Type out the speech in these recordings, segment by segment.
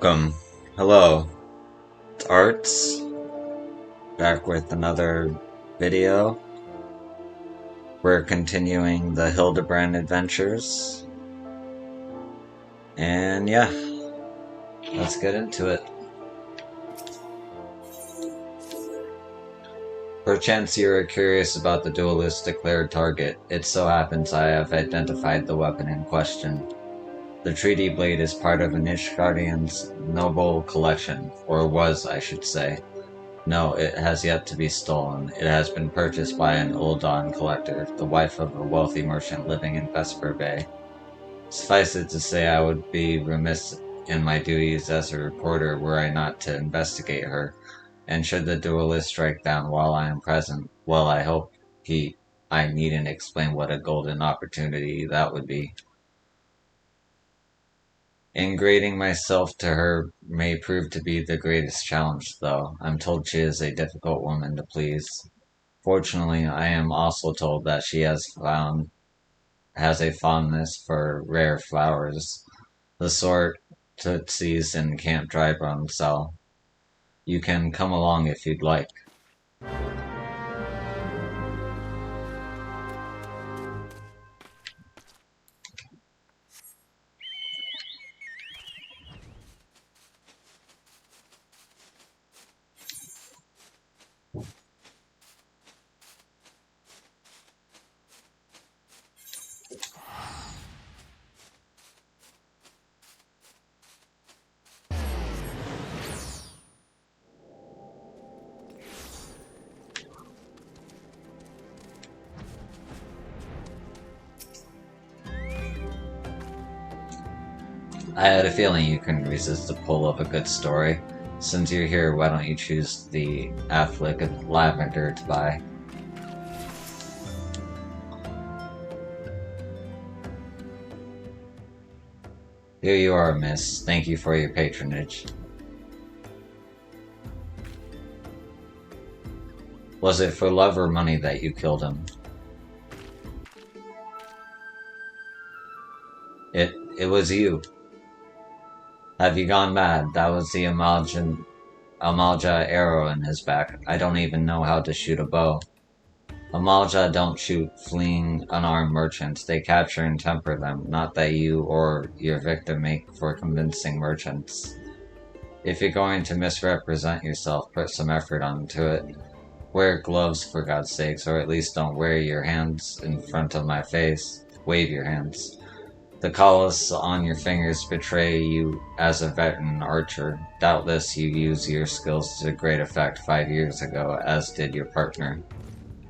Welcome. Hello. It's Arts, back with another video. We're continuing the Hildebrand adventures. And yeah, let's get into it. Perchance you are curious about the duelist's declared target. It so happens I have identified the weapon in question. The treaty blade is part of an Ishgardian's noble collection, or was, I should say. No, it has yet to be stolen. It has been purchased by an Uldan collector, the wife of a wealthy merchant living in Vesper Bay. Suffice it to say, I would be remiss in my duties as a reporter were I not to investigate her, and should the duelist strike down while I am present, well, I needn't explain what a golden opportunity that would be. Ingratiating myself to her may prove to be the greatest challenge, though. I'm told she is a difficult woman to please. Fortunately, I am also told that she has a fondness for rare flowers, the sort tootsies and Camp Dry Bum sell. You can come along if you'd like. I had a feeling you couldn't resist the pull of a good story. Since you're here, why don't you choose the afflic of lavender to buy? Here you are, miss. Thank you for your patronage. Was it for love or money that you killed him? It was you. Have you gone mad? That was the Amalja arrow in his back. I don't even know how to shoot a bow. Amalja don't shoot fleeing unarmed merchants. They capture and temper them. Not that you or your victim make for convincing merchants. If you're going to misrepresent yourself, put some effort onto it. Wear gloves, for God's sakes, or at least don't wear your hands in front of my face. Wave your hands. The colors on your fingers betray you as a veteran archer. Doubtless you used your skills to great effect 5 years ago, as did your partner.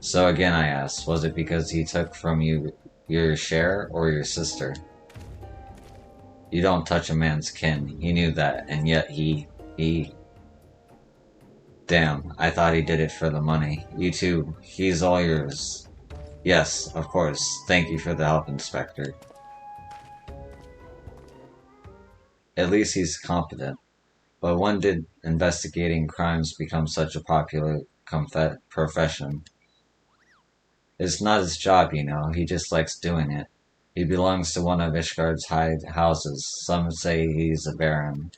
So again I ask, was it because he took from you your share, or your sister? You don't touch a man's kin. He knew that, and yet he... Damn, I thought he did it for the money. You too, he's all yours. Yes, of course. Thank you for the help, Inspector. At least he's competent. But when did investigating crimes become such a popular profession? It's not his job, you know. He just likes doing it. He belongs to one of Ishgard's high houses. Some say he's a baron.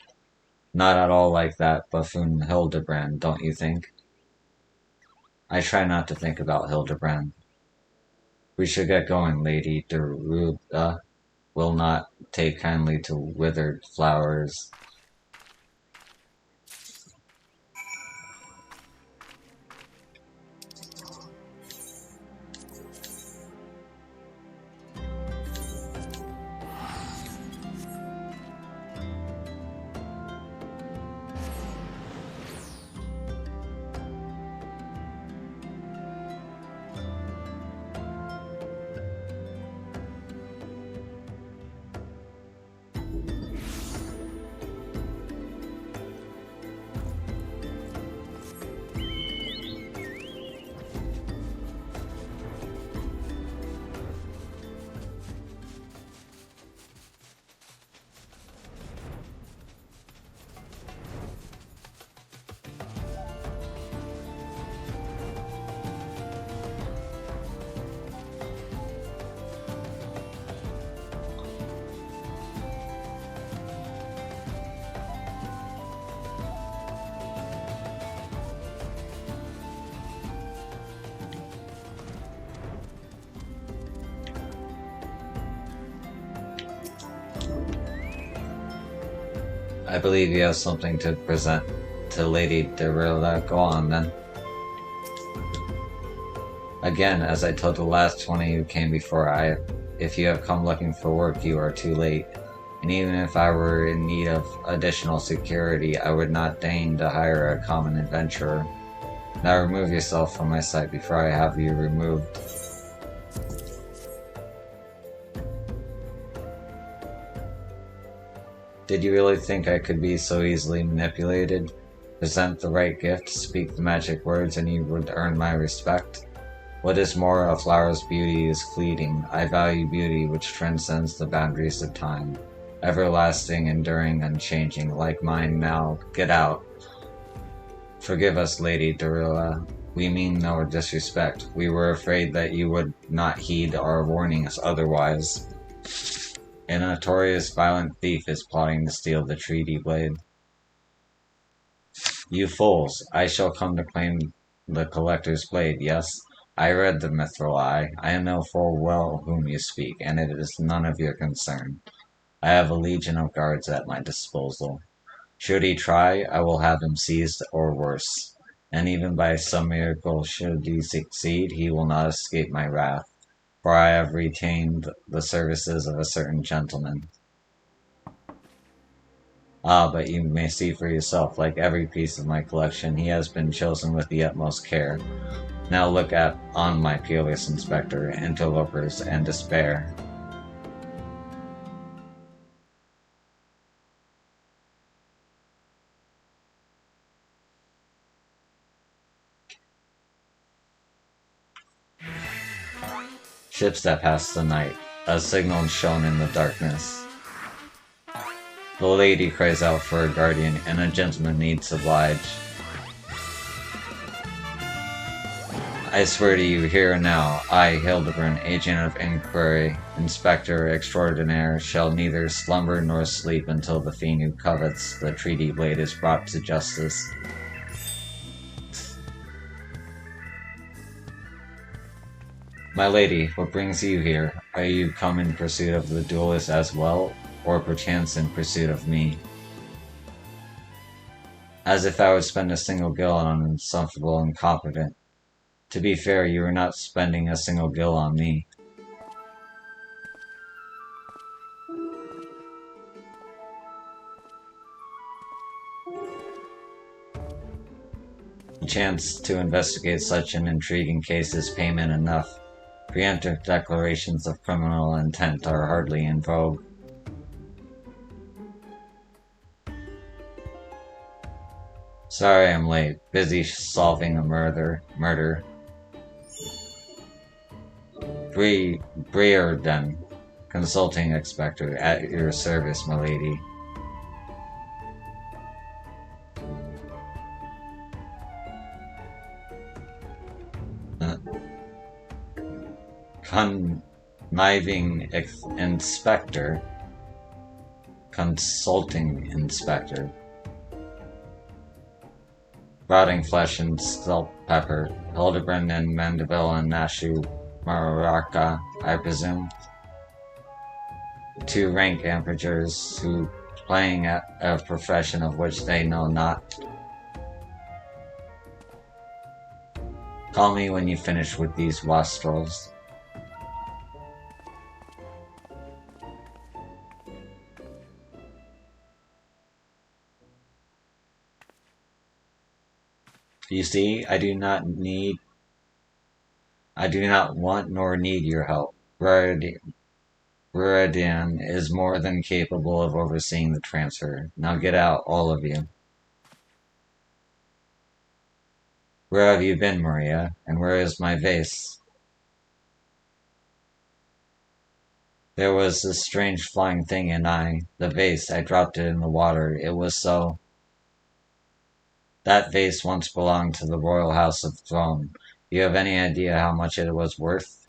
Not at all like that buffoon Hildebrand, don't you think? I try not to think about Hildebrand. We should get going, Lady Deruda will not take kindly to withered flowers. I believe you have something to present to Lady Derilla. Go on, then. Again, as I told the last 20 who came before, if you have come looking for work, you are too late. And even if I were in need of additional security, I would not deign to hire a common adventurer. Now remove yourself from my sight before I have you removed. Did you really think I could be so easily manipulated? Present the right gift, speak the magic words, and you would earn my respect? What is more, a flower's beauty is fleeting. I value beauty which transcends the boundaries of time. Everlasting, enduring, unchanging, like mine now. Get out. Forgive us, Lady Derilla. We mean no disrespect. We were afraid that you would not heed our warnings otherwise. A notorious violent thief is plotting to steal the treaty blade. You fools, I shall come to claim the collector's blade, yes? I read the mithril eye. I know full well whom you speak, and it is none of your concern. I have a legion of guards at my disposal. Should he try, I will have him seized or worse. And even by some miracle should he succeed, he will not escape my wrath, for I have retained the services of a certain gentleman. Ah, but you may see for yourself, like every piece of my collection, he has been chosen with the utmost care. Now look on my peerless inspector, interlopers, and despair. Ships that pass the night, a signal shone in the darkness. The lady cries out for a guardian, and a gentleman needs oblige. I swear to you here and now, I, Hildebrand, agent of inquiry, inspector extraordinaire, shall neither slumber nor sleep until the fiend who covets the treaty blade is brought to justice. My lady, what brings you here? Are you come in pursuit of the duelist as well, or perchance in pursuit of me? As if I would spend a single gil on an insufferable incompetent. To be fair, you are not spending a single gil on me. A chance to investigate such an intriguing case is payment enough. Preemptive declarations of criminal intent are hardly in vogue. Sorry I'm late. Busy solving a murder. Brearden, consulting inspector, at your service, my lady. Conniving inspector. Consulting inspector. Rotting flesh and salt pepper. Hildebrand and Mandeville and Nashu Maraka, I presume. Two rank amateurs who playing at a profession of which they know not. Call me when you finish with these wastrels. You see, I do not want nor need your help. Brearden is more than capable of overseeing the transfer. Now get out, all of you. Where have you been, Maria? And where is my vase? There was this strange flying thing and the vase, I dropped it in the water. It was so. That vase once belonged to the royal house of throne. Do you have any idea how much it was worth?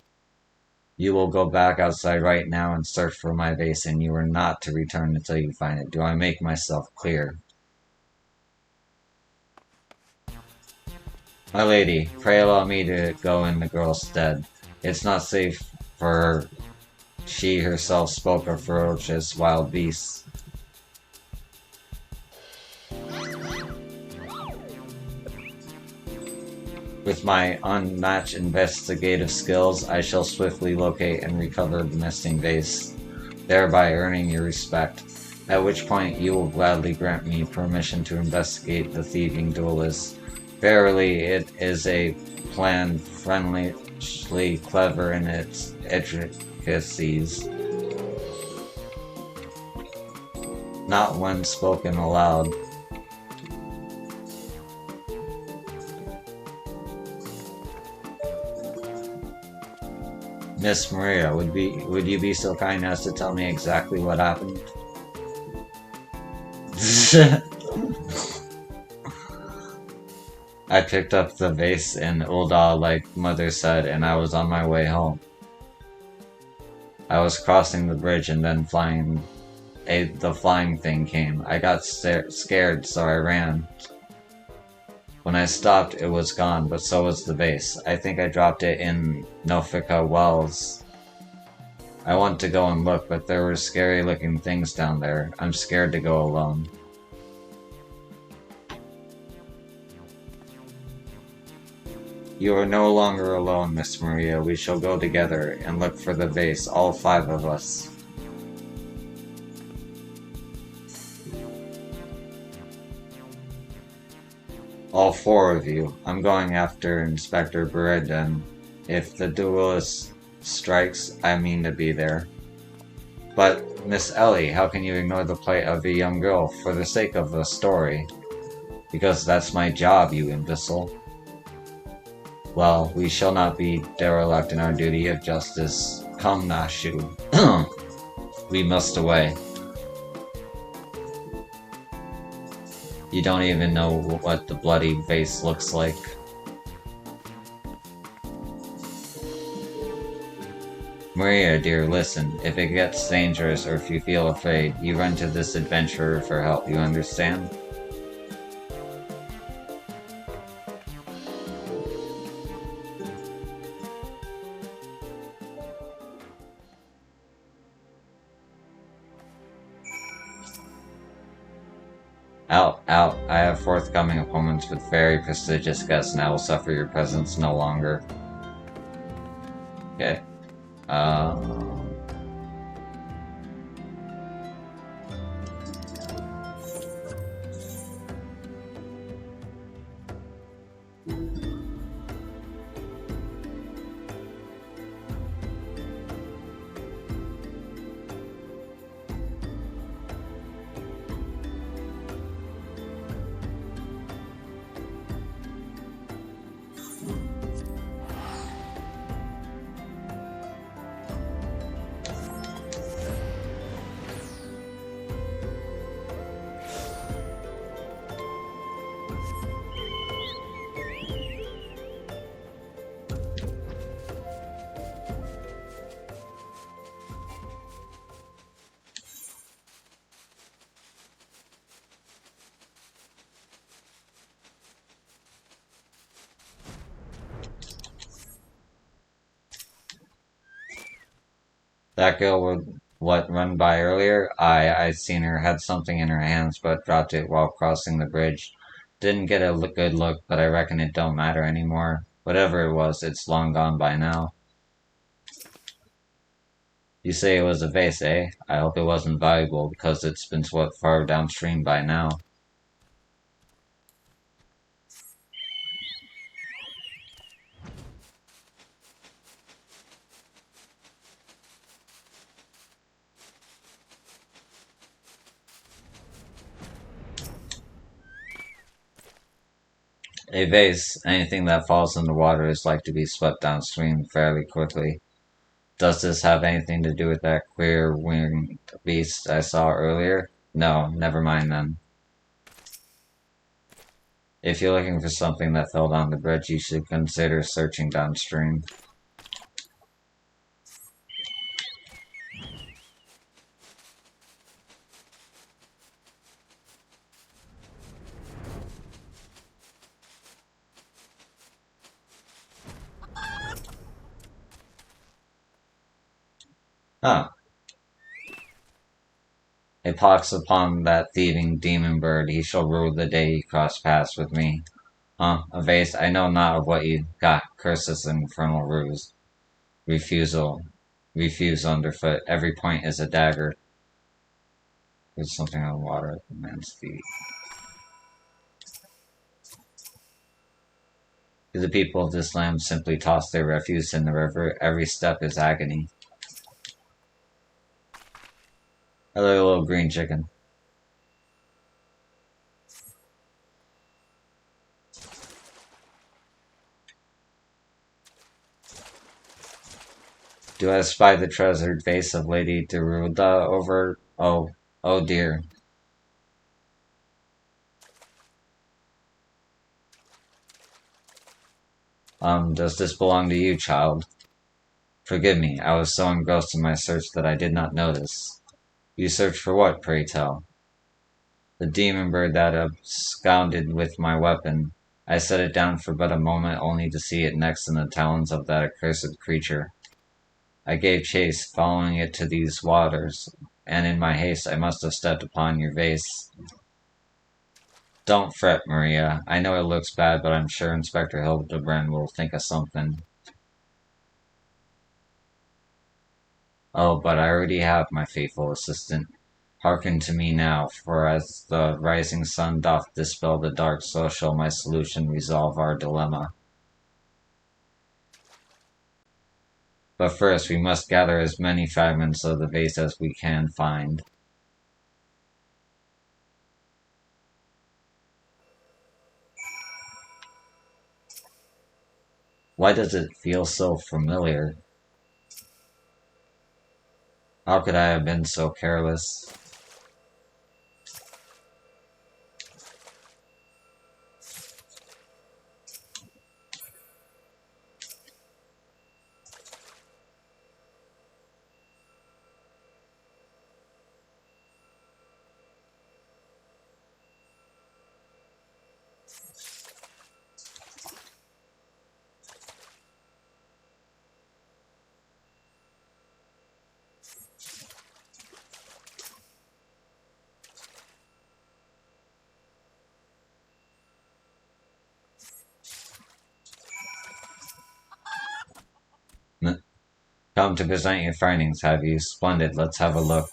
You will go back outside right now and search for my vase, and you are not to return until you find it. Do I make myself clear? My lady, pray allow me to go in the girl's stead. It's not safe for her. She herself spoke of ferocious wild beasts. With my unmatched investigative skills, I shall swiftly locate and recover the missing vase, thereby earning your respect, at which point you will gladly grant me permission to investigate the thieving duelist. Verily, it is a plan friendlishly clever in its intricacies, not when spoken aloud. Miss Maria, would you be so kind as to tell me exactly what happened? I picked up the vase in Ulda like Mother said, and I was on my way home. I was crossing the bridge and then the flying thing came. I got scared, so I ran. When I stopped, it was gone, but so was the vase. I think I dropped it in Nofika Wells. I want to go and look, but there were scary looking things down there. I'm scared to go alone. You are no longer alone, Miss Maria. We shall go together and look for the vase, all 5 of us. All 4 of you. I'm going after Inspector Bureden. If the duelist strikes, I mean to be there. But, Miss Ellie, how can you ignore the plight of a young girl for the sake of the story? Because that's my job, you imbecile. Well, we shall not be derelict in our duty of justice. Come, Nashu. We must away. You don't even know what the bloody vase looks like. Maria, dear, listen. If it gets dangerous or if you feel afraid, you run to this adventurer for help, you understand? Out, out. I have forthcoming appointments with very prestigious guests and I will suffer your presence no longer. Okay. That girl would what run by earlier? I seen her had something in her hands but dropped it while crossing the bridge. Didn't get a good look, but I reckon it don't matter anymore. Whatever it was, it's long gone by now. You say it was a vase, eh? I hope it wasn't valuable because it's been swept far downstream by now. A vase, anything that falls in the water is like to be swept downstream fairly quickly. Does this have anything to do with that queer winged beast I saw earlier? No, never mind then. If you're looking for something that fell down the bridge, you should consider searching downstream. Huh. A pox upon that thieving demon bird, he shall rue the day he crossed paths with me. A vase? I know not of what you got. Curse this infernal ruse. Refusal. Refuse underfoot. Every point is a dagger. There's something on water at the man's feet. Do the people of this land simply toss their refuse in the river? Every step is agony. Hello, little green chicken. Do I spy the treasured vase of Lady Deruda over? Oh dear. Does this belong to you, child? Forgive me, I was so engrossed in my search that I did not notice. You searched for what, pray tell? The demon bird that absconded with my weapon. I set it down for but a moment only to see it next in the talons of that accursed creature. I gave chase, following it to these waters, and in my haste I must have stepped upon your vase. Don't fret, Maria. I know it looks bad, but I'm sure Inspector Hildebrand will think of something. Oh, but I already have my faithful assistant. Hearken to me now, for as the rising sun doth dispel the dark, so shall my solution resolve our dilemma. But first, we must gather as many fragments of the vase as we can find. Why does it feel so familiar? How could I have been so careless? Come to present your findings, have you? Splendid, let's have a look.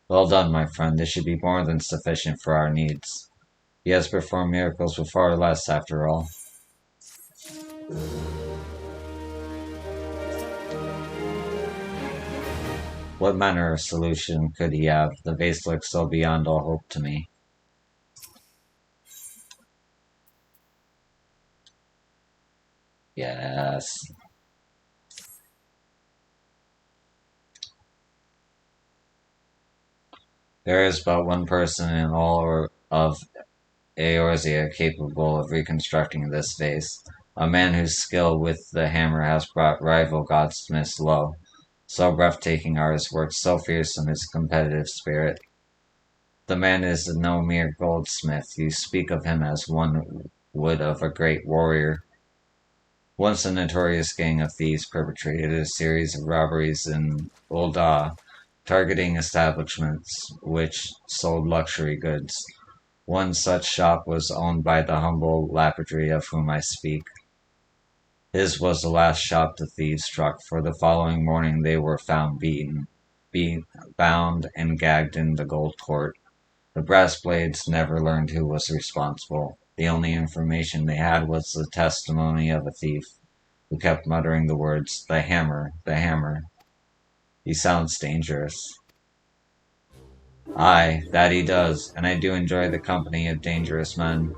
Well done, my friend. This should be more than sufficient for our needs. He has performed miracles with far less, after all. What manner of solution could he have? The vase looks so beyond all hope to me. Yes. There is but one person in all of Eorzea capable of reconstructing this vase, a man whose skill with the hammer has brought rival goldsmiths low. So breathtaking are his works, so fearsome his competitive spirit. The man is no mere goldsmith. You speak of him as one would of a great warrior. Once a notorious gang of thieves perpetrated a series of robberies in Ul'dah, targeting establishments which sold luxury goods. One such shop was owned by the humble lapidary of whom I speak. His was the last shop the thieves struck, for the following morning they were found bound and gagged in the gold court. The brass blades never learned who was responsible. The only information they had was the testimony of a thief, who kept muttering the words, "The hammer, the hammer." He sounds dangerous. Aye, that he does, and I do enjoy the company of dangerous men.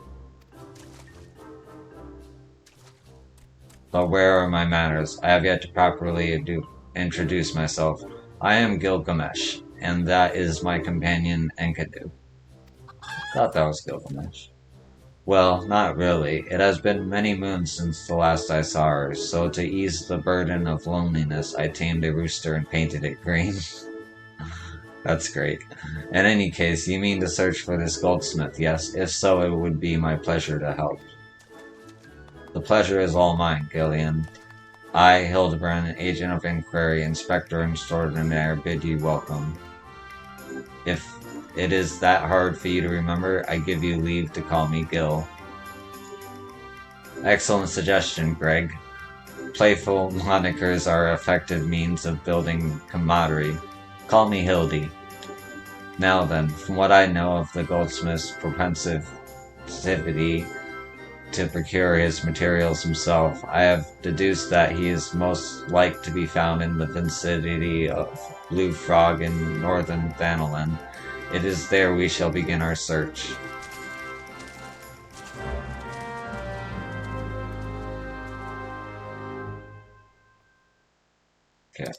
But where are my manners? I have yet to properly introduce myself. I am Gilgamesh, and that is my companion Enkidu. Thought that was Gilgamesh. Well, not really. It has been many moons since the last I saw her, so to ease the burden of loneliness, I tamed a rooster and painted it green. That's great. In any case, you mean to search for this goldsmith, yes? If so, it would be my pleasure to help. The pleasure is all mine, Gillian. I, Hildebrand, agent of inquiry, inspector extraordinaire, bid you welcome. If It is that hard for you to remember? I give you leave to call me Gil. Excellent suggestion, Greg. Playful monikers are effective means of building camaraderie. Call me Hildy. Now then, from what I know of the goldsmith's propensity to procure his materials himself, I have deduced that he is most like to be found in the vicinity of Blue Frog in northern Thanalan. It is there we shall begin our search. Okay.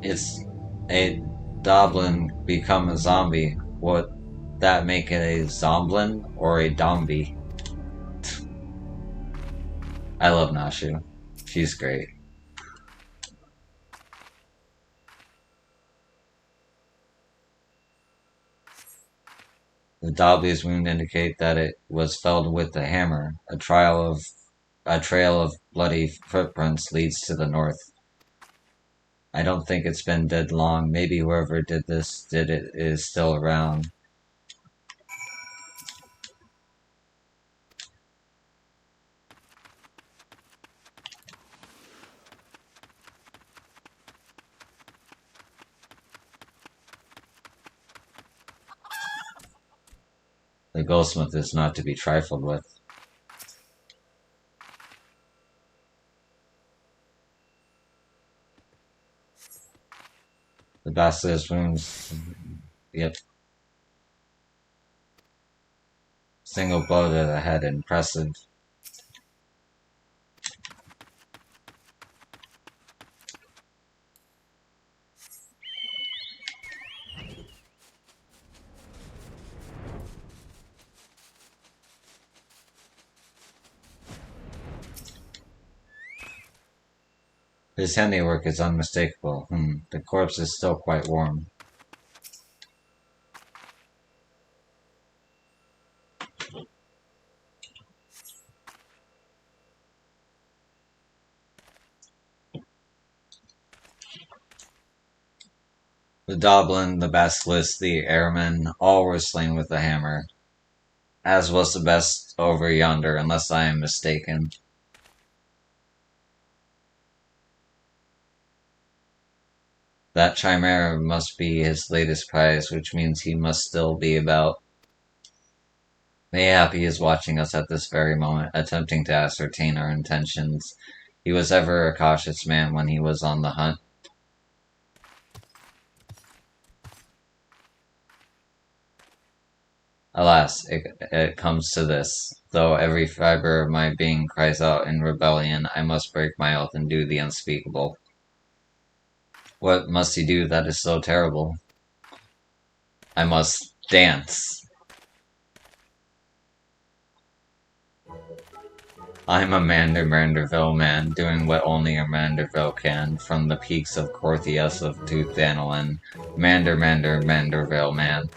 It's a Doblin become a zombie. Would that make it a Zomblin or a Dombie? I love Nashu. She's great. The Dobby's wound indicate that it was felled with a hammer. A trail of bloody footprints leads to the north. I don't think it's been dead long. Maybe whoever did it is still around. The goldsmith is not to be trifled with. The basilisk wounds. Yep. Single blow to the head. Impressive. His handiwork is unmistakable. The corpse is still quite warm. The Doblin, the Basilisk, the Airman, all were slain with a hammer, as was the best over yonder, unless I am mistaken. That Chimera must be his latest prize, which means he must still be about. Mayhap he is watching us at this very moment, attempting to ascertain our intentions. He was ever a cautious man when he was on the hunt. Alas, it comes to this. Though every fiber of my being cries out in rebellion, I must break my oath and do the unspeakable. What must he do that is so terrible? I must dance. I'm a Manderville man, doing what only a Manderville can, from the peaks of Corthius to Thanalan. Manderville man.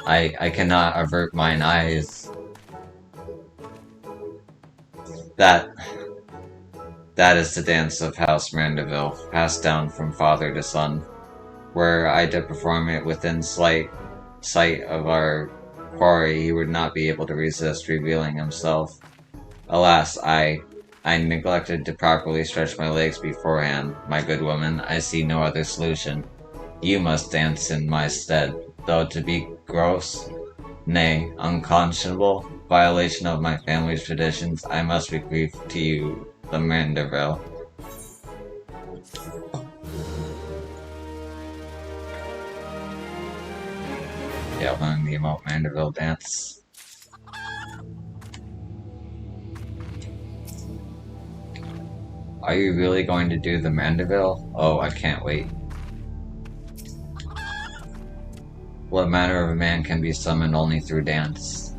I cannot avert mine eyes. That is the dance of House Mandeville, passed down from father to son. Were I to perform it within sight of our quarry, he would not be able to resist revealing himself. Alas, I neglected to properly stretch my legs beforehand. My good woman, I see no other solution. You must dance in my stead, though to be gross, nay, unconscionable, violation of my family's traditions, I must bequeath to you the Manderville. Yeah, learn the emote Manderville dance. Are you really going to do the Mandeville? Oh, I can't wait. What manner of man can be summoned only through dance?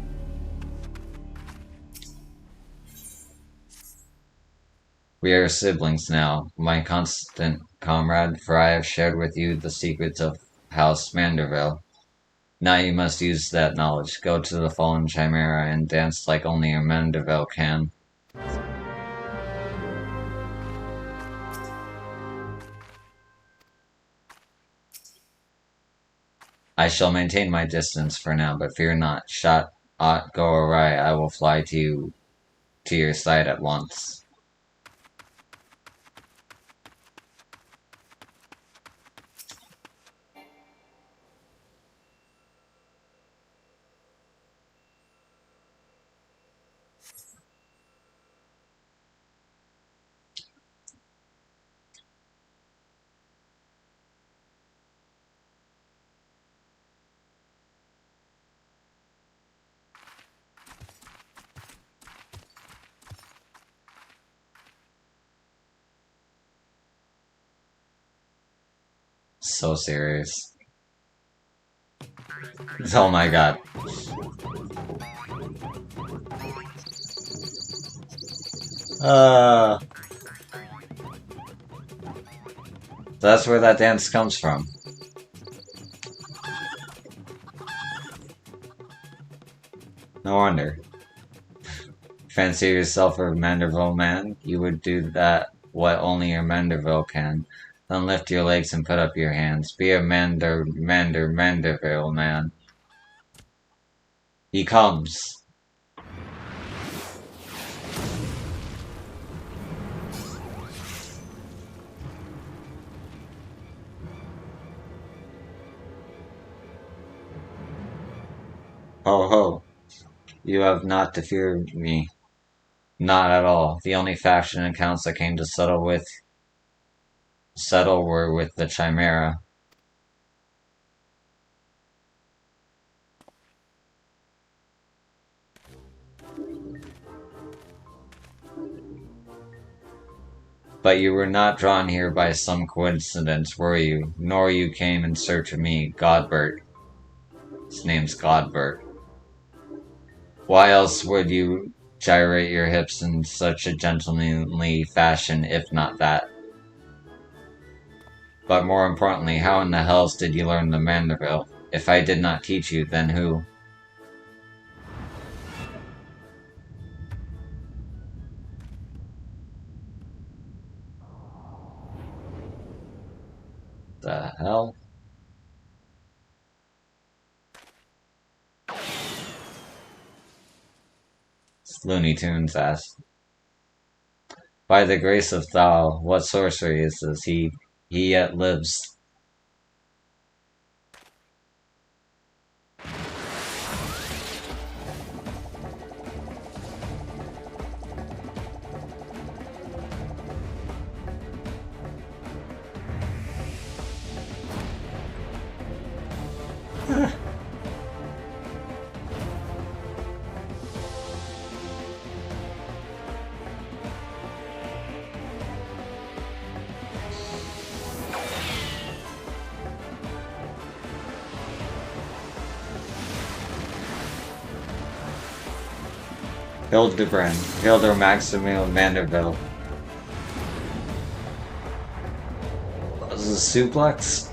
We are siblings now, my constant comrade, for I have shared with you the secrets of House Manderville. Now you must use that knowledge. Go to the fallen chimera and dance like only a Manderville can. I shall maintain my distance for now, but fear not. Shot aught go awry, I will fly to your side at once. So serious. Oh my god. That's where that dance comes from. No wonder. Fancy yourself a Manderville man? You would do that what only a Manderville can. Then lift your legs and put up your hands. Be a Manderville man. He comes. Ho ho. You have not to fear me. Not at all. The only faction and accounts I came to settle were with the Chimera. But you were not drawn here by some coincidence, were you? Nor you came in search of me, Godbert. His name's Godbert. Why else would you gyrate your hips in such a gentlemanly fashion, if not that? But more importantly, how in the hells did you learn the Manderville? If I did not teach you, then who? The hell? Looney Tunes asked. By the grace of thou, what sorcery is this? He yet lives. Hildebrand, Hilder Maximilian Vanderbilt. Was this a suplex?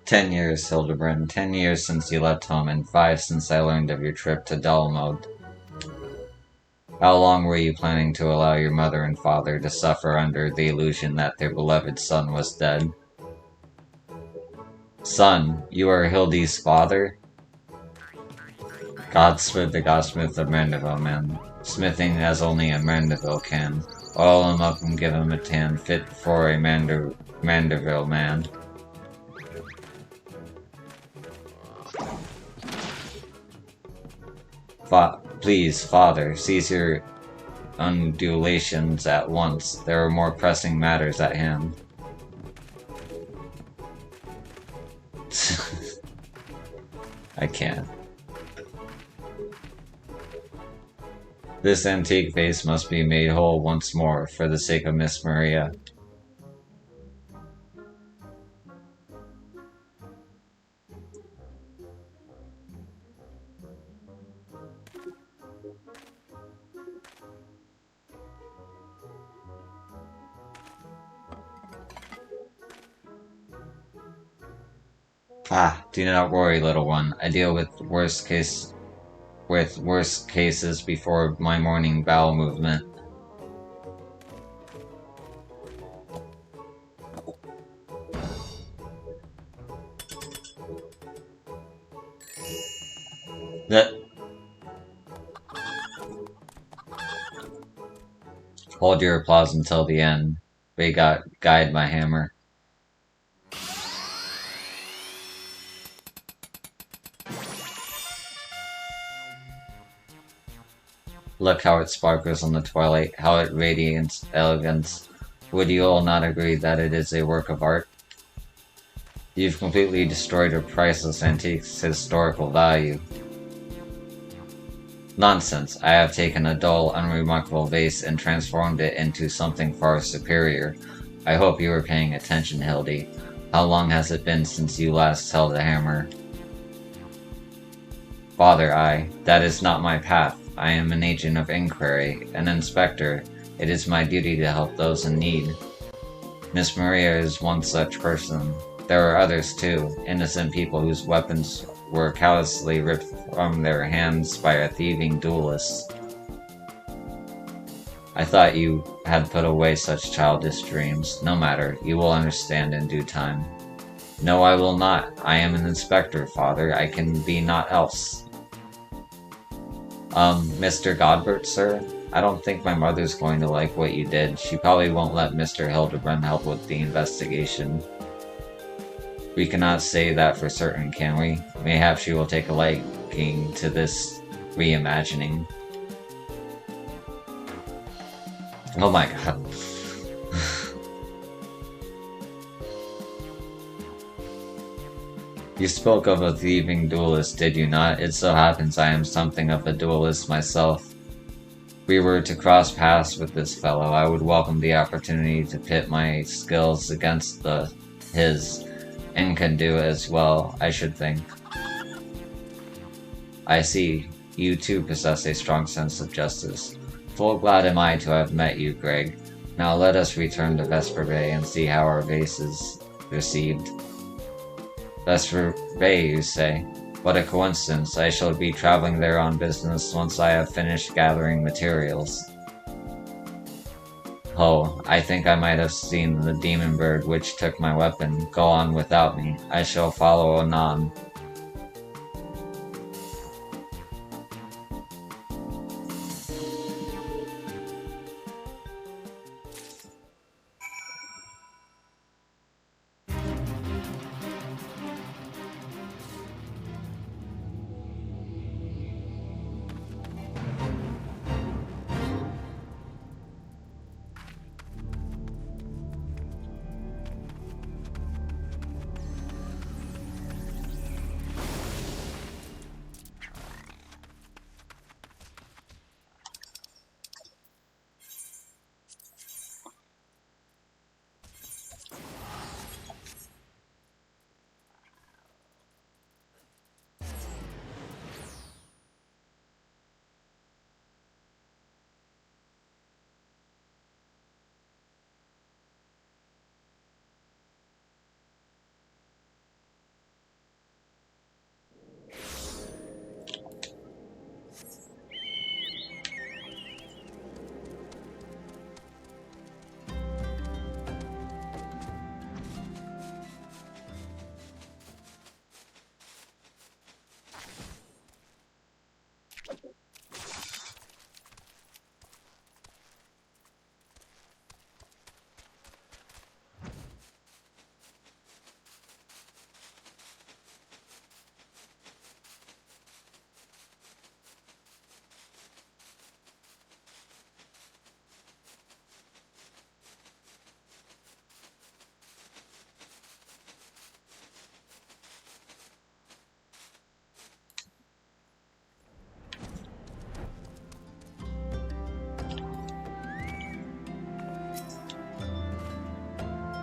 10 years, Hildebrand. 10 years since you left home, and 5 since I learned of your trip to Dalmode. How long were you planning to allow your mother and father to suffer under the illusion that their beloved son was dead? Son, you are Hildy's father? Godsmith, the Godsmith of Mandeville, man. Smithing as only a Mandeville can. Oil him up and give him a tan fit for a Mandeville man. Please, father, cease your undulations at once. There are more pressing matters at hand. I can't. This antique vase must be made whole once more, for the sake of Miss Maria. Do not worry, little one. I deal with worse cases before my morning bowel movement. That hold your applause until the end. Guide my hammer. Look how it sparkles in the twilight, how it radiates elegance. Would you all not agree that it is a work of art? You've completely destroyed a priceless antique's historical value. Nonsense. I have taken a dull, unremarkable vase and transformed it into something far superior. I hope you are paying attention, Hildy. How long has it been since you last held a hammer? Father, that is not my path. I am an agent of inquiry, an inspector. It is my duty to help those in need. Miss Maria is one such person. There are others too, innocent people whose weapons were callously ripped from their hands by a thieving duelist. I thought you had put away such childish dreams. No matter, you will understand in due time. No, I will not. I am an inspector, Father. I can be naught else. Mr. Godbert, sir? I don't think my mother's going to like what you did. She probably won't let Mr. Hildebrand help with the investigation. We cannot say that for certain, can we? Mayhap she will take a liking to this reimagining. Oh my god. You spoke of a thieving duelist, did you not? It so happens I am something of a duelist myself. If we were to cross paths with this fellow, I would welcome the opportunity to pit my skills against his, and can do as well, I should think. I see. You too possess a strong sense of justice. Full glad am I to have met you, Greg. Now let us return to Vesper Bay and see how our vase is received. Vesper Bay, you say? What a coincidence. I shall be traveling there on business once I have finished gathering materials. Oh, I think I might have seen the demon bird which took my weapon. Go on without me. I shall follow anon.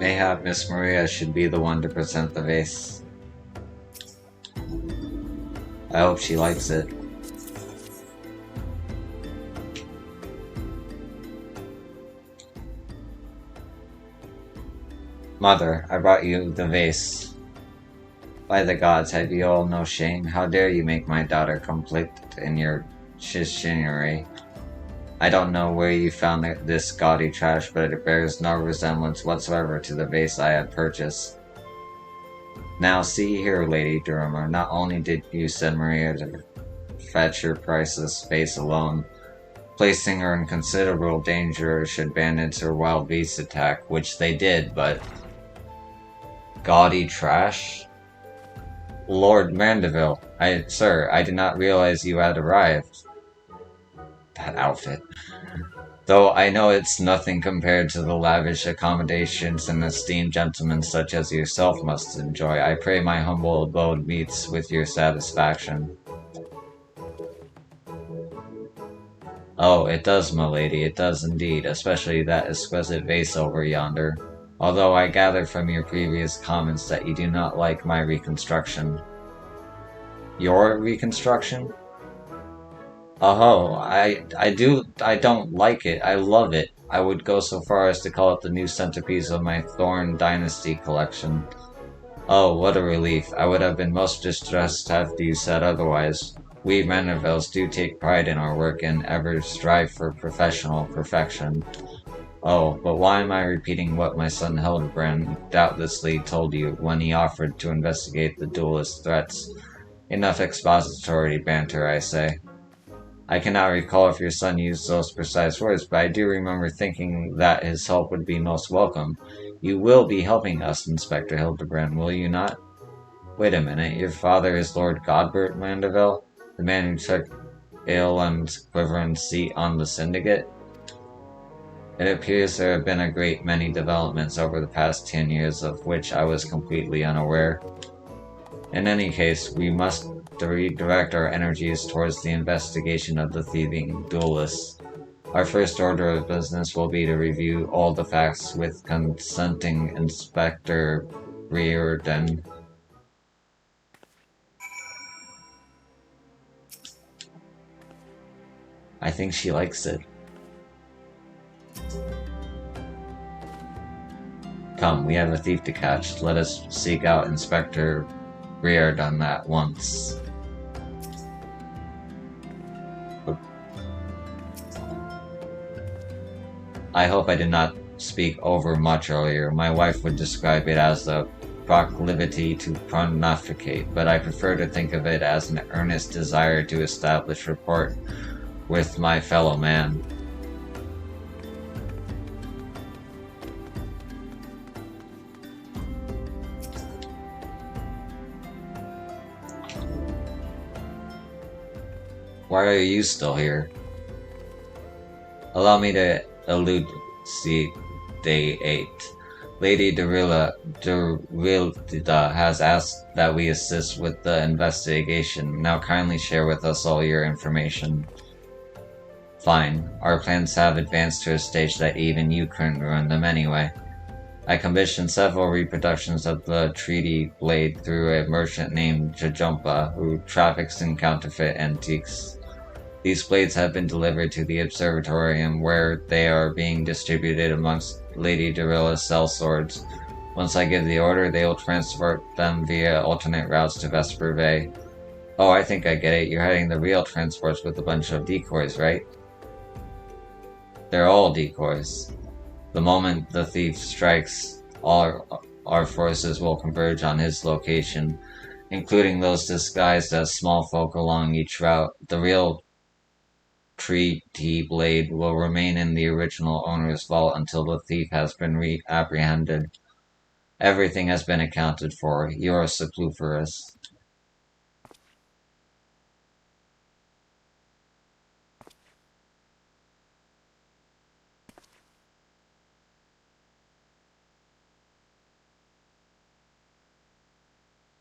Mayhap Miss Maria should be the one to present the vase. I hope she likes it. Mother, I brought you the vase. By the gods, have you all no shame? How dare you make my daughter complicit in your chicanery? I don't know where you found this gaudy trash, but it bears no resemblance whatsoever to the vase I had purchased. Now see here, Lady Durham, not only did you send Maria to fetch your priceless vase alone, placing her in considerable danger should bandits or wild beasts attack, which they did, but... Gaudy trash? Lord Mandeville, sir, I did not realize you had arrived. That outfit. Though I know it's nothing compared to the lavish accommodations an esteemed gentleman such as yourself must enjoy, I pray my humble abode meets with your satisfaction. Oh, it does, milady, it does indeed, especially that exquisite vase over yonder. Although I gather from your previous comments that you do not like my reconstruction. Your reconstruction? Oh, I don't like it. I love it. I would go so far as to call it the new centerpiece of my Thorn Dynasty collection. Oh, what a relief. I would have been most distressed had you said otherwise. We Mandervilles do take pride in our work and ever strive for professional perfection. Oh, but why am I repeating what my son Hildebrand doubtlessly told you when he offered to investigate the duelist's threats? Enough expository banter, I say. I cannot recall if your son used those precise words, but I do remember thinking that his help would be most welcome. You will be helping us, Inspector Hildebrand, will you not? Wait a minute, your father is Lord Godbert Mandeville? The man who took Aeland's quivering seat on the Syndicate? It appears there have been a great many developments over the past 10 years of which I was completely unaware. In any case, we must redirect our energies towards the investigation of the thieving duelists. Our first order of business will be to review all the facts with consenting Inspector Riordan. I think she likes it. Come, we have a thief to catch. Let us seek out Inspector Riordan at once. I hope I did not speak over much earlier. My wife would describe it as a proclivity to pontificate, but I prefer to think of it as an earnest desire to establish rapport with my fellow man. Why are you still here? Allow me to elucidate. Lady Derilla has asked that we assist with the investigation. Now kindly share with us all your information. Fine. Our plans have advanced to a stage that even you couldn't ruin them anyway. I commissioned several reproductions of the treaty blade through a merchant named Jajumpa, who traffics in counterfeit antiques. These blades have been delivered to the observatorium, where they are being distributed amongst Lady Derilla's sellswords. Once I give the order, they will transport them via alternate routes to Vesper Bay. Oh, I think I get it. You're hiding the real transports with a bunch of decoys, right? They're all decoys. The moment the thief strikes, all our forces will converge on his location, including those disguised as small folk along each route. The real treaty blade will remain in the original owner's vault until the thief has been apprehended. Everything has been accounted for. You are superfluous.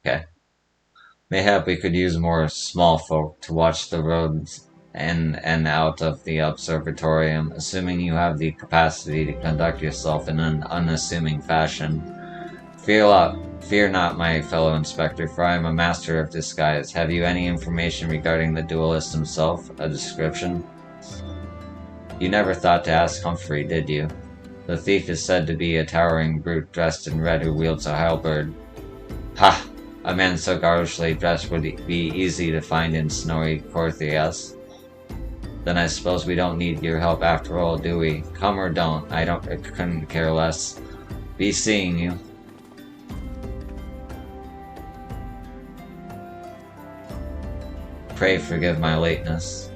Okay. Mayhap we could use more small folk to watch the roads and out of the observatorium, assuming you have the capacity to conduct yourself in an unassuming fashion. Fear not, my fellow inspector, for I am a master of disguise. Have you any information regarding the duelist himself? A description? You never thought to ask Humphrey, did you? The thief is said to be a towering brute dressed in red who wields a halberd. Ha! A man so garishly dressed would be easy to find in snowy Corthias. Then I suppose we don't need your help after all, do we? Come or don't, I couldn't care less. Be seeing you. Pray forgive my lateness.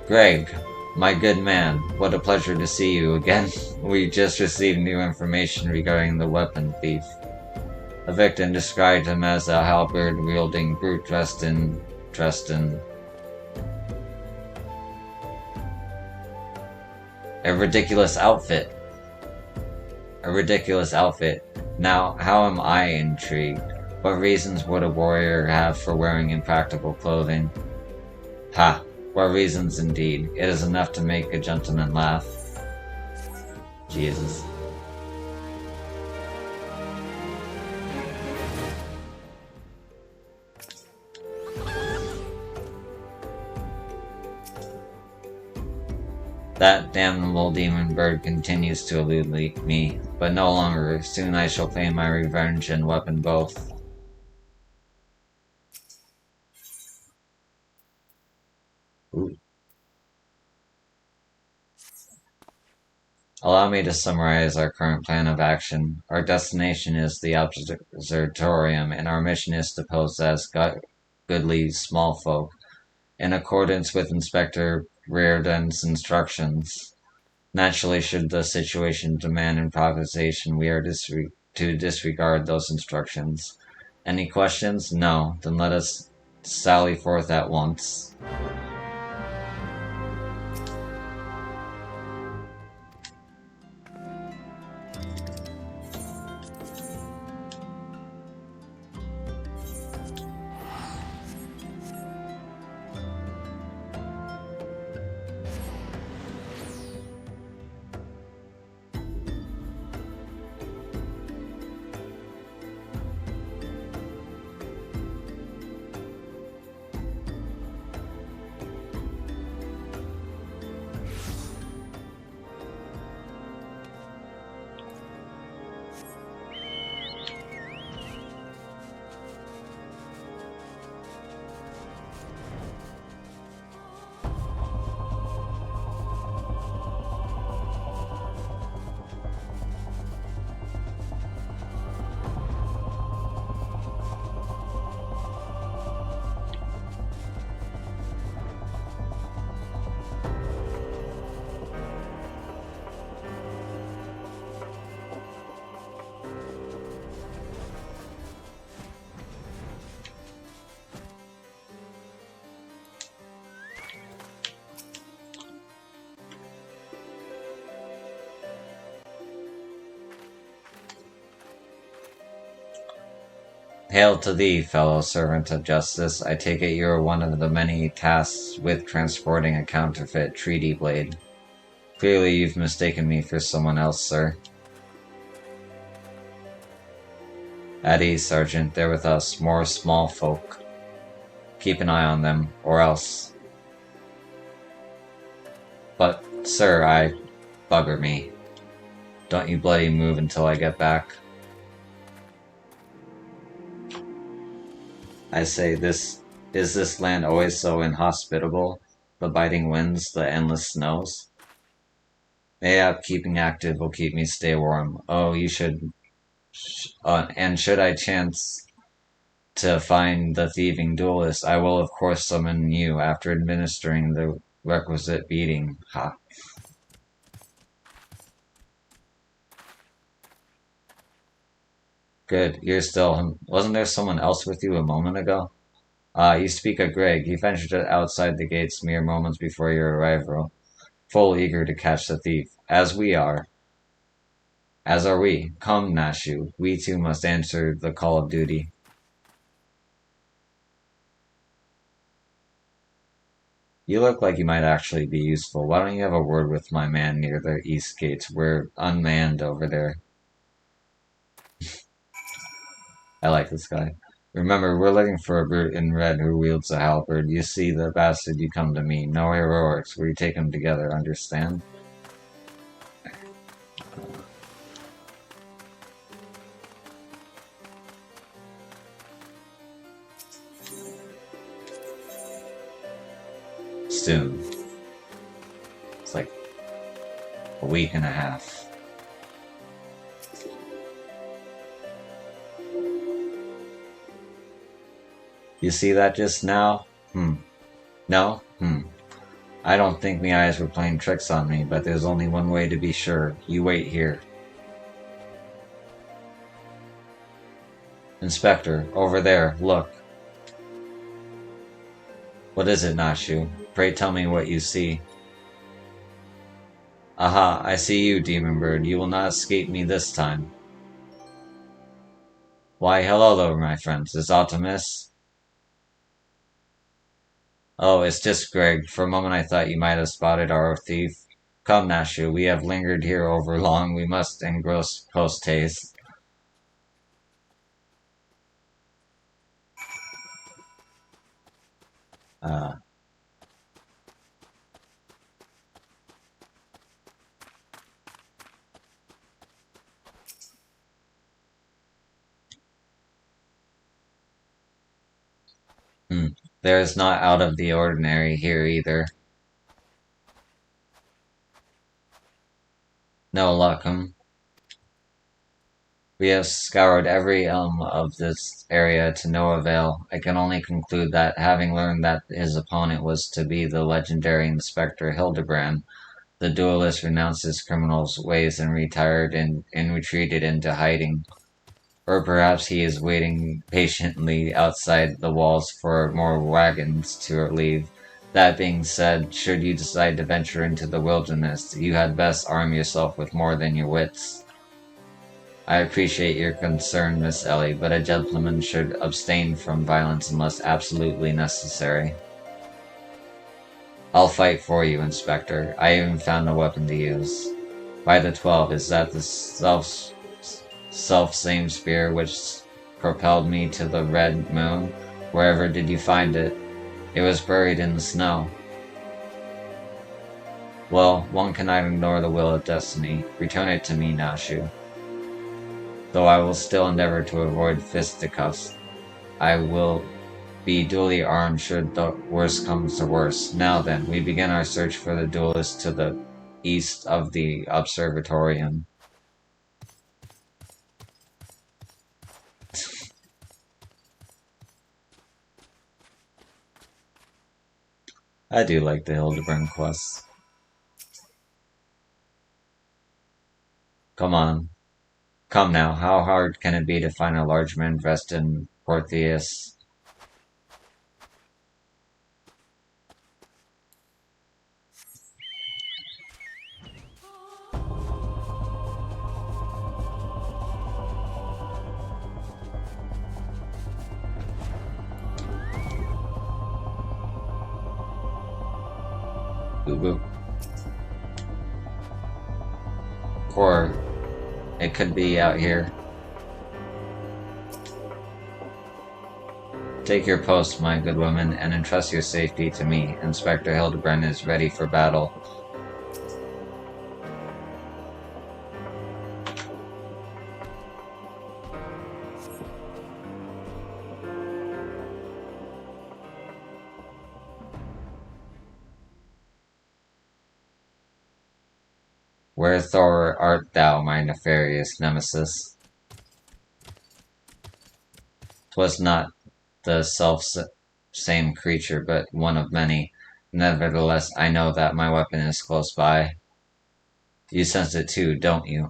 Greg, my good man, what a pleasure to see you again. We just received new information regarding the weapon thief. The victim described him as a halberd-wielding brute dressed in... a ridiculous outfit. A ridiculous outfit. Now, how am I intrigued? What reasons would a warrior have for wearing impractical clothing? Ha! What reasons indeed. It is enough to make a gentleman laugh. Jesus. That damnable demon bird continues to elude me, but no longer. Soon I shall claim my revenge and weapon both. Ooh. Allow me to summarize our current plan of action. Our destination is the observatorium, and our mission is to possess goodly small folk, in accordance with Inspector Reardon's instructions. Naturally, should the situation demand improvisation, we are to disregard those instructions. Any questions? No. Then let us sally forth at once. Hail to thee, fellow servant of justice. I take it you are one of the many tasked with transporting a counterfeit treaty blade. Clearly you've mistaken me for someone else, sir. At ease, Sergeant. They're with us. More small folk. Keep an eye on them, or else. But, sir, bugger me. Don't you bloody move until I get back. I say, is this land always so inhospitable? The biting winds, the endless snows? Mayhap keeping active will keep me stay warm. Oh, you should... and should I chance to find the thieving duelist, I will of course summon you after administering the requisite beating. Ha. Good, you're still... Wasn't there someone else with you a moment ago? You speak of Greg. He ventured outside the gates mere moments before your arrival, full eager to catch the thief, as we are. As are we. Come, Nashu, we too must answer the call of duty. You look like you might actually be useful. Why don't you have a word with my man near the east gates? We're unmanned over there. I like this guy. Remember, we're looking for a brute in red who wields a halberd. You see the bastard, you come to me. No heroics. We take them together, understand? Soon. It's like a week and a half. You see that just now? No? I don't think my eyes were playing tricks on me, but there's only one way to be sure. You wait here. Inspector, over there, look. What is it, Nashu? Pray tell me what you see. Aha, I see you, Demon Bird. You will not escape me this time. Why, hello there, my friends. Is Optimus? Oh, it's just Greg. For a moment I thought you might have spotted our thief. Come, Nashu, we have lingered here over long. We must engross post-haste. Uh, There is not out of the ordinary here either. No luck, We have scoured every elm of this area to no avail. I can only conclude that, having learned that his opponent was to be the legendary Inspector Hildebrand, the duelist renounced his criminal's ways and retreated into hiding. Or perhaps he is waiting patiently outside the walls for more wagons to leave. That being said, should you decide to venture into the wilderness, you had best arm yourself with more than your wits. I appreciate your concern, Miss Ellie, but a gentleman should abstain from violence unless absolutely necessary. I'll fight for you, Inspector. I even found a weapon to use. By the 12, is that the self-same spear which propelled me to the Red Moon? Wherever did you find it? It was buried in the snow. Well, one cannot ignore the will of destiny. Return it to me, Nashu. Though I will still endeavor to avoid fisticuffs. I will be duly armed should the worst comes to worst. Now then, we begin our search for the duelist to the east of the observatorium. I do like the Hildebrand quests. Come on. Come now, how hard can it be to find a large man dressed in Portheus? Boo boo. Or it could be out here. Take your post, my good woman, and entrust your safety to me. Inspector Hildebrand is ready for battle. Wherefore art thou, my nefarious nemesis? 'Twas not the same creature, but one of many. Nevertheless, I know that my weapon is close by. You sense it too, don't you?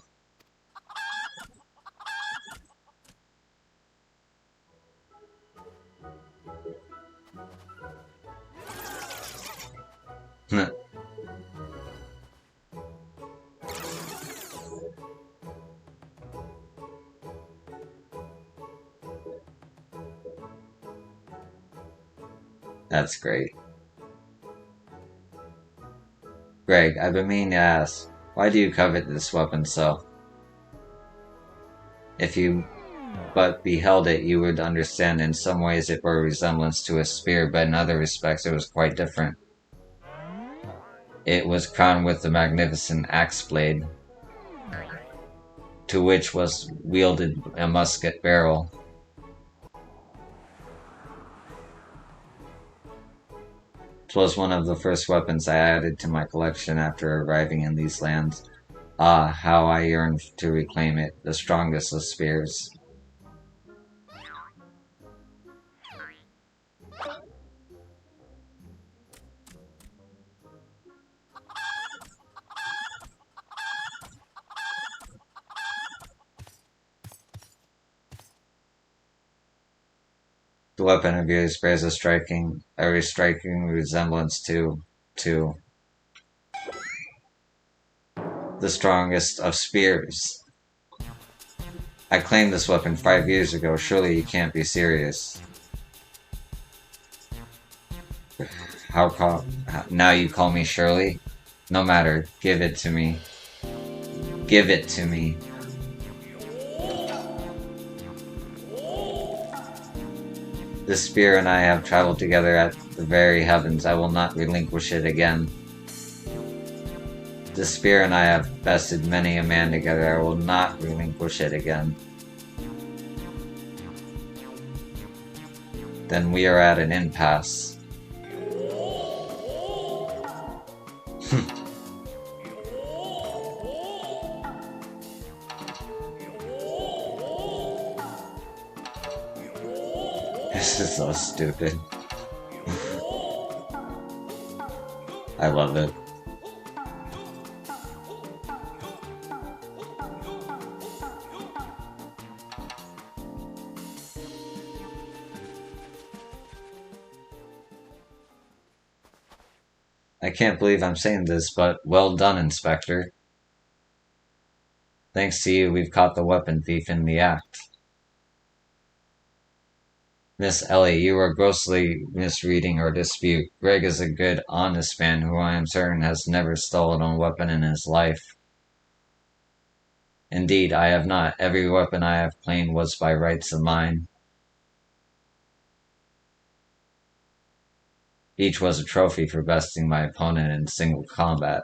That's great. Greg, I've been meaning to ask, why do you covet this weapon so? If you but beheld it, you would understand in some ways it bore a resemblance to a spear, but in other respects it was quite different. It was crowned with a magnificent axe blade, to which was wielded a musket barrel. 'Twas one of the first weapons I added to my collection after arriving in these lands. Ah, how I yearned to reclaim it, the strongest of spears. The weapon of yours bears a striking resemblance to the strongest of spears. I claimed this weapon 5 years ago. Surely you can't be serious. Now you call me Shirley? No matter. Give it to me. Give it to me. This spear and I have traveled together at the very heavens. I will not relinquish it again. This spear and I have bested many a man together. I will not relinquish it again. Then we are at an impasse. This is so stupid. I love it. I can't believe I'm saying this, but well done, Inspector. Thanks to you, we've caught the weapon thief in the act. Miss Ellie, you are grossly misreading our dispute. Greg is a good, honest man who I am certain has never stolen a weapon in his life. Indeed, I have not. Every weapon I have claimed was by rights of mine. Each was a trophy for besting my opponent in single combat.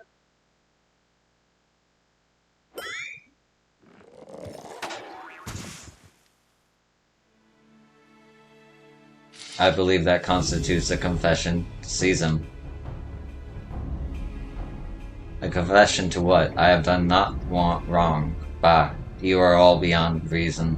I believe that constitutes a confession. Seize him. A confession to what? I have done not wrong. Bah, you are all beyond reason.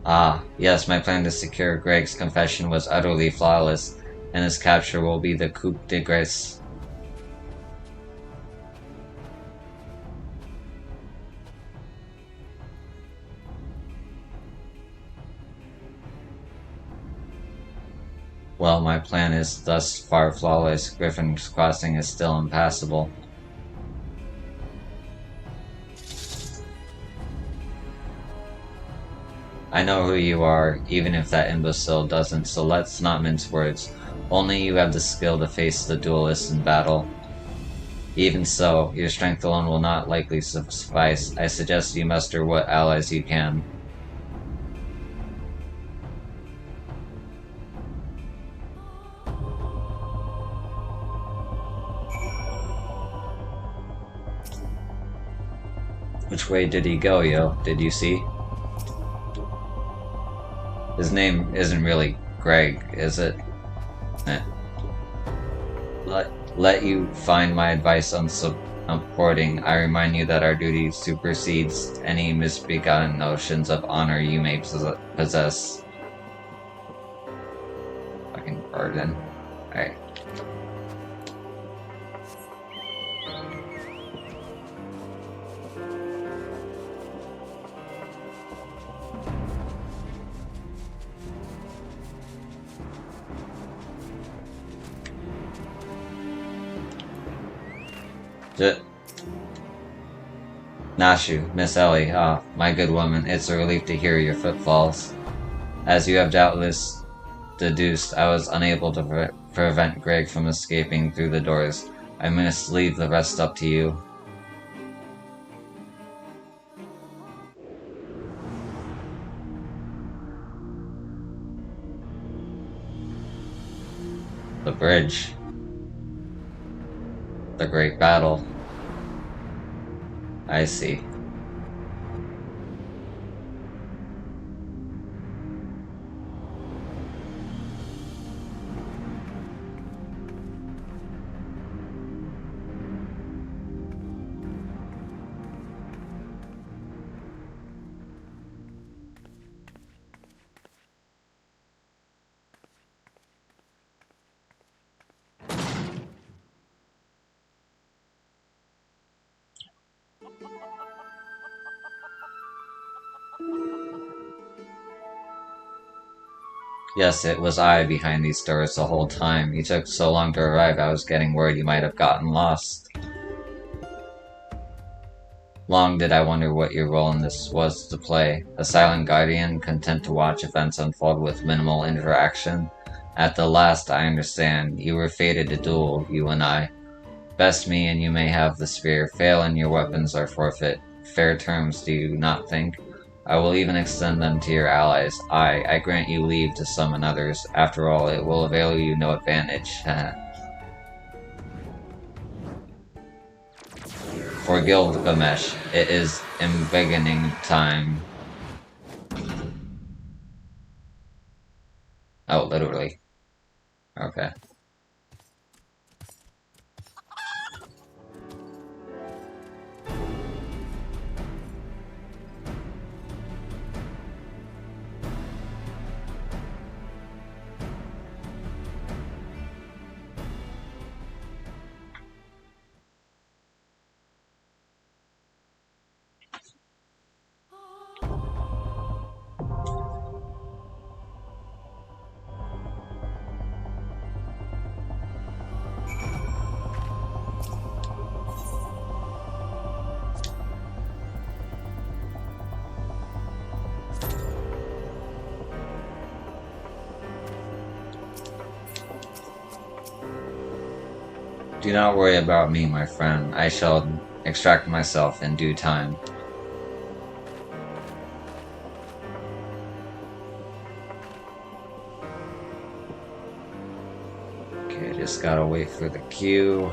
Ah, yes, my plan to secure Greg's confession was utterly flawless, and his capture will be the coup de grace. Well, my plan is thus far flawless. Griffin's Crossing is still impassable. I know who you are, even if that imbecile doesn't, so let's not mince words. Only you have the skill to face the duelists in battle. Even so, your strength alone will not likely suffice. I suggest you muster what allies you can. Which way did he go, yo? Did you see? His name isn't really Greg, is it? Let you find my advice on supporting. I remind you that our duty supersedes any misbegotten notions of honor you may possess. Fucking burden. Alright. Nashu, Miss Ellie, ah, my good woman, it's a relief to hear your footfalls. As you have doubtless deduced I was unable to prevent Greg from escaping through the doors. I must leave the rest up to you. The bridge. The great battle. I see. Yes, it was I behind these doors the whole time. You took so long to arrive, I was getting worried you might have gotten lost. Long did I wonder what your role in this was to play. A silent guardian, content to watch events unfold with minimal interaction. At the last, I understand. You were fated to duel, you and I. Best me and you may have the spear. Fail and your weapons are forfeit. Fair terms, do you not think? I will even extend them to your allies. I grant you leave to summon others. After all, it will avail you no advantage. For Gilgamesh, it is embiggening time. Oh, literally. Okay. Do not worry about me, my friend. I shall extract myself in due time. Okay, just gotta wait for the cue.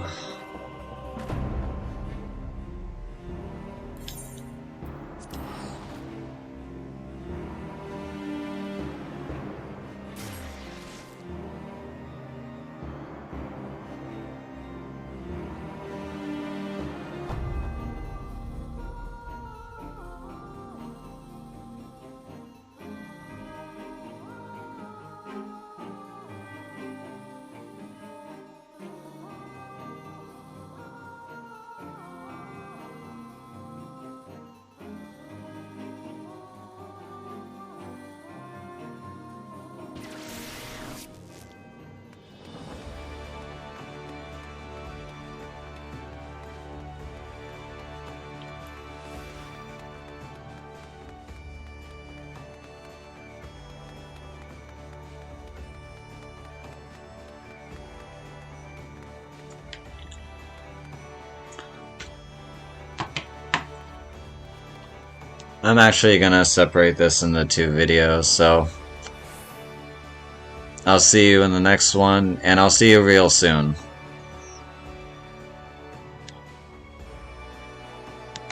I'm actually gonna separate this into 2 videos, so I'll see you in the next one, and I'll see you real soon.